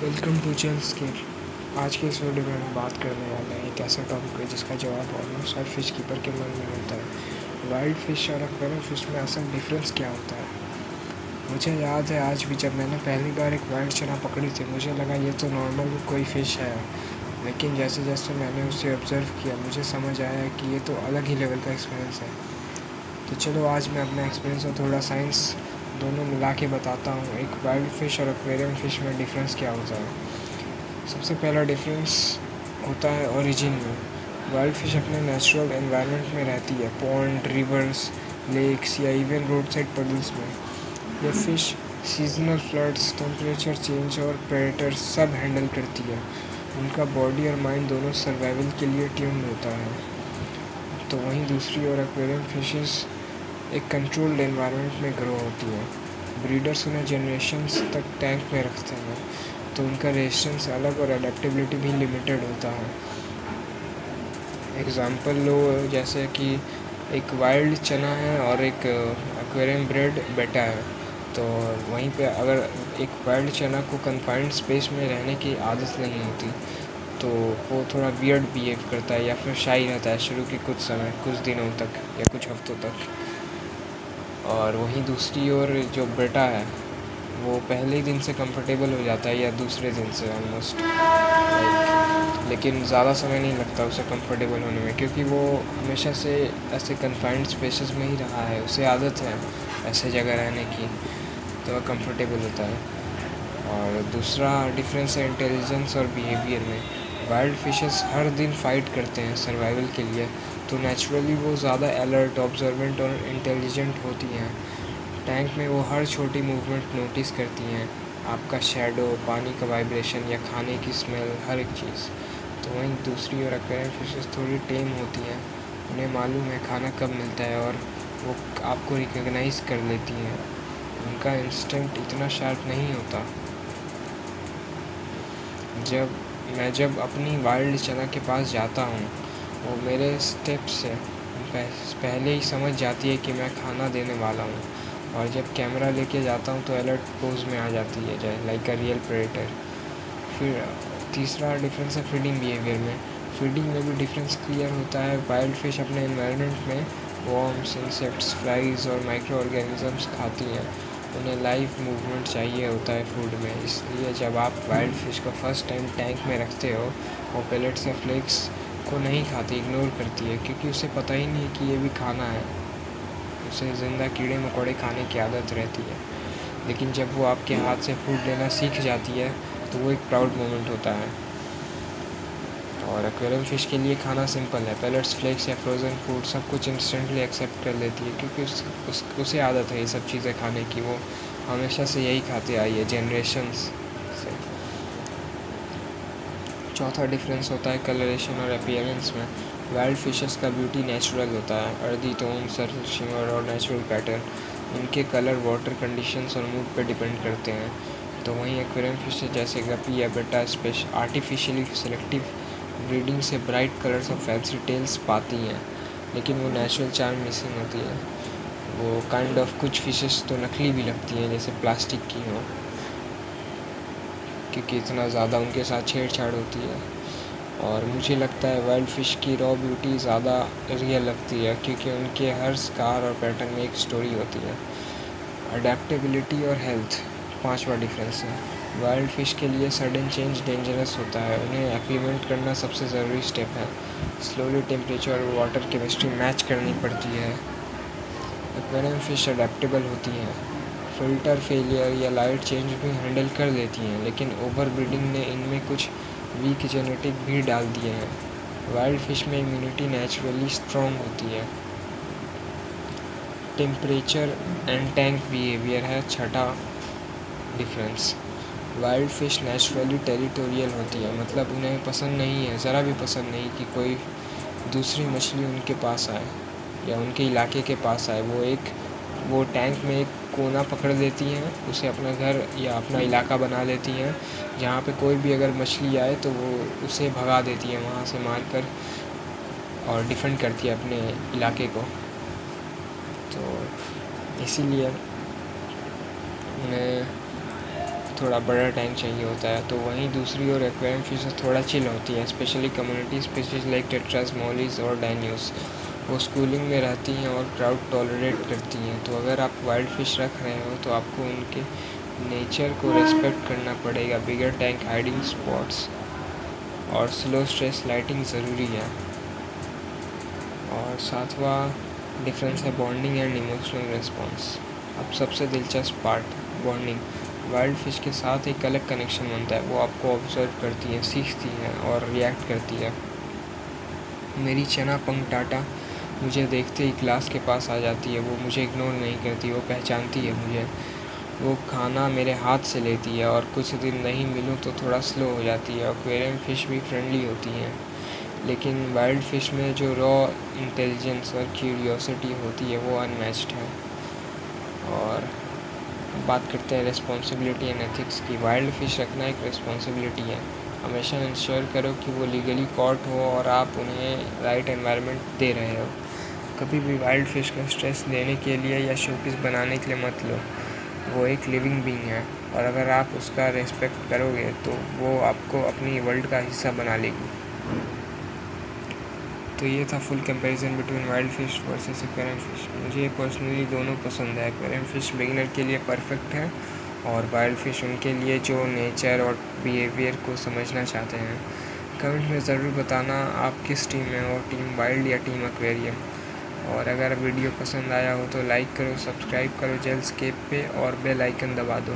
Welcome to चेल scale. आज के इस वीडियो में हम बात करने वाले हैं एक ऐसा टॉपिक है जिसका जवाब ऑलमोस्ट हर फिश कीपर के मन में होता है। वाइल्ड फिश और एक्वेरियम फिश में असल डिफरेंस क्या होता है। मुझे याद है आज भी जब मैंने पहली बार एक वाइल्ड चना पकड़ी थी, मुझे लगा ये तो नॉर्मल कोई फ़िश है, लेकिन जैसे जैसे मैंने उसे ऑब्ज़र्व किया मुझे समझ आया कि ये तो अलग ही लेवल का एक्सपीरियंस है। तो चलो आज मैं अपना एक्सपीरियंस और थोड़ा साइंस दोनों मिला के बताता हूँ एक वाइल्ड फ़िश और एक्वेरियम फ़िश में डिफरेंस क्या होता है। सबसे पहला डिफरेंस होता है ओरिजिन में। वाइल्ड फ़िश अपने नेचुरल एनवायरनमेंट में रहती है, पॉन्ड, रिवर्स, लेक्स या इवन रोड साइड पडल्स में। ये fish seasonal floods, temperature change और प्रेडेटर्स सब हैंडल करती है। उनका बॉडी और माइंड दोनों सर्वाइवल के लिए ट्यून्ड होता है। तो वहीं दूसरी ओर एक्वेरियम फिशेस एक कंट्रोल्ड एनवायरनमेंट में ग्रो होती है। ब्रीडर्स उन्हें जनरेशन्स तक टैंक में रखते हैं, तो उनका रेजिस्टेंस अलग और अडेप्टेबिलिटी भी लिमिटेड होता है। एग्ज़ाम्पल लो, जैसे कि एक वाइल्ड चना है और एक एक्वेरियम ब्रेड बेटा है। तो वहीं पे अगर एक वाइल्ड चना को कन्फाइंड स्पेस में रहने की आदत नहीं होती, तो वो थोड़ा वियर्ड बिहेव करता है या फिर शाई रहता है शुरू के कुछ समय, कुछ दिनों तक या कुछ हफ्तों तक। और वहीं दूसरी ओर जो बेटा है वो पहले ही दिन से कंफर्टेबल हो जाता है या दूसरे दिन से ऑलमोस्ट, लेकिन ज़्यादा समय नहीं लगता उसे कंफर्टेबल होने में, क्योंकि वो हमेशा से ऐसे कन्फाइंड स्पेसेस में ही रहा है, उसे आदत है ऐसे जगह रहने की, तो वह कंफर्टेबल होता है। और दूसरा डिफरेंस है इंटेलिजेंस और बिहेवियर में। वाइल्ड फिशेस हर दिन फाइट करते हैं सर्वाइवल के लिए, तो नेचुरली वो ज़्यादा अलर्ट, ऑब्जर्वेंट और इंटेलिजेंट होती हैं। टैंक में वो हर छोटी मूवमेंट नोटिस करती हैं, आपका शैडो, पानी का वाइब्रेशन या खाने की स्मेल, हर एक चीज़। तो वहीं दूसरी ओर एक्वेरियम फिशेस थोड़ी टेम होती हैं, उन्हें मालूम है खाना कब मिलता है और वो आपको रिकॉग्नाइज कर लेती हैं। उनका इंस्टिंक्ट इतना शार्प नहीं होता। जब अपनी वाइल्ड चना के पास जाता हूँ, वो मेरे स्टेप से पहले ही समझ जाती है कि मैं खाना देने वाला हूँ, और जब कैमरा लेके जाता हूँ तो अलर्ट पोज में आ जाती है, जैसे लाइक अ रियल प्रेडेटर। फिर तीसरा डिफरेंस है फीडिंग बिहेवियर में। फीडिंग में भी डिफरेंस क्लियर होता है। वाइल्ड फिश अपने एनवायरनमेंट में वॉर्म्स, इंसेक्ट्स, फ्लाइज और माइक्रो ऑर्गेनिजम्स खाती हैं। उन्हें लाइव मूवमेंट चाहिए होता है फूड में, इसलिए जब आप वाइल्ड फिश को फर्स्ट टाइम टैंक में रखते हो, वो पेलेट्स या फ्लेक्स को नहीं खाती, इग्नोर करती है, क्योंकि उसे पता ही नहीं कि ये भी खाना है। उसे ज़िंदा कीड़े मकोड़े खाने की आदत रहती है। लेकिन जब वो आपके हाथ से फूड लेना सीख जाती है तो वो एक प्राउड मोमेंट होता है। और एक्वेरियम फ़िश के लिए खाना सिंपल है, पेलेट्स, फ्लेक्स या फ्रोज़न फूड सब कुछ इंस्टेंटली एक्सेप्ट कर लेती है, क्योंकि उसे आदत है ये सब चीज़ें खाने की। वो हमेशा से यही खाते आई है, जनरेशन्स से। चौथा डिफरेंस होता है कलरेशन और अपीयरेंस में। वाइल्ड फिशेस का ब्यूटी नेचुरल होता है, अर्दी टोन, सरफेस शिमर और नेचुरल पैटर्न। इनके कलर वाटर कंडीशंस और मूड पर डिपेंड करते हैं। तो वहीं एक्वेरियम फिशेस जैसे गपी या बेटा आर्टिफिशियली सिलेक्टिव ब्रीडिंग से ब्राइट कलर्स और फैंसी टेल्स पाती हैं, लेकिन वो नेचुरल चार्म मिसिंग होती है। वो काइंड ऑफ कुछ फिशेस तो नकली भी लगती हैं, जैसे प्लास्टिक की हो, क्योंकि इतना ज़्यादा उनके साथ छेड़छाड़ होती है। और मुझे लगता है वाइल्ड फ़िश की रॉ ब्यूटी ज़्यादा रियल लगती है, क्योंकि उनके हर स्कार और पैटर्न में एक स्टोरी होती है। अडेप्टेबिलिटी और हेल्थ पांचवा डिफरेंस है। वाइल्ड फ़िश के लिए सडन चेंज डेंजरस होता है, उन्हें एक्लीमेंट करना सबसे ज़रूरी स्टेप है। स्लोली टेम्परेचर और वाटर केमिस्ट्री मैच करनी पड़ती है। एक्वेरियम फ़िश अडेप्टेबल होती हैं, फ़िल्टर फेलियर या लाइट चेंज भी हैंडल कर लेती हैं, लेकिन ओवर ब्रीडिंग ने इनमें कुछ वीक जेनेटिक भी डाल दिए हैं। वाइल्ड फ़िश में इम्यूनिटी नेचुरली स्ट्रॉन्ग होती है। टेम्परेचर एंड टैंक बिहेवियर है छठा difference. Wild fish naturally territorial होती है, मतलब उन्हें पसंद नहीं है, ज़रा भी पसंद नहीं कि कोई दूसरी मछली उनके पास आए या उनके इलाके के पास आए। वो टैंक में एक कोना पकड़ लेती हैं, उसे अपना घर या अपना इलाका बना लेती हैं, जहाँ पे कोई भी अगर मछली आए तो वो उसे भगा देती हैं वहाँ से मारकर, और डिफेंड करती है अपने इलाके को। तो इसीलिए उन्हें थोड़ा बड़ा टैंक चाहिए होता है। तो वहीं दूसरी ओर एक्वेरियम फिशेस थोड़ा चिल होती है, specially community species like tetras, Mullis और डायनियोस। वो स्कूलिंग में रहती हैं और क्राउड टॉलरेट करती हैं। तो अगर आप वाइल्ड फिश रख रहे हो तो आपको उनके नेचर को रेस्पेक्ट करना पड़ेगा। बिगर टैंक, हाइडिंग स्पॉट्स और स्लो स्ट्रेस लाइटिंग ज़रूरी है। और सातवां डिफरेंस है बॉन्डिंग एंड इमोशनल रिस्पॉन्स। अब सबसे दिलचस्प पार्ट, बॉन्डिंग। वाइल्ड फिश के साथ एक अलग कनेक्शन बनता है। वो आपको ऑब्जर्व करती हैं, सीखती हैं और रिएक्ट करती है। मेरी चना पंख टाटा मुझे देखते ही क्लास के पास आ जाती है। वो मुझे इग्नोर नहीं करती, वो पहचानती है मुझे। वो खाना मेरे हाथ से लेती है और कुछ दिन नहीं मिलूँ तो थोड़ा स्लो हो जाती है। एक्वेरियम फ़िश भी फ्रेंडली होती हैं, लेकिन वाइल्ड फ़िश में जो रॉ इंटेलिजेंस और क्यूरियोसिटी होती है वो अनमैच्ड है। और बात करते हैं रिस्पॉन्सिबिलिटी एंड एथिक्स की। वाइल्ड फ़िश रखना एक रिस्पॉन्सिबिलिटी है। हमेशा इंश्योर करो कि वो लीगली कॉट हो और आप उन्हें राइट एनवायरनमेंट दे रहे हो। कभी भी वाइल्ड फ़िश को स्ट्रेस देने के लिए या शोपीस बनाने के लिए मत लो। वो एक लिविंग बीइंग है और अगर आप उसका रेस्पेक्ट करोगे तो वो आपको अपनी वर्ल्ड का हिस्सा बना लेगी। तो ये था full comparison between wild fish versus aquarium fish. मुझे पर्सनली दोनों पसंद है। एक्वेरियम फिश बिगिनर के लिए परफेक्ट है और वाइल्ड फिश उनके लिए जो नेचर और बिहेवियर को समझना चाहते हैं। कमेंट में ज़रूर बताना आप किस टीम में हो, टीम वाइल्ड या टीम एक्वेरियम। और अगर वीडियो पसंद आया हो तो लाइक करो, सब्सक्राइब करो जेल स्केप पे और बेल आइकन दबा दो।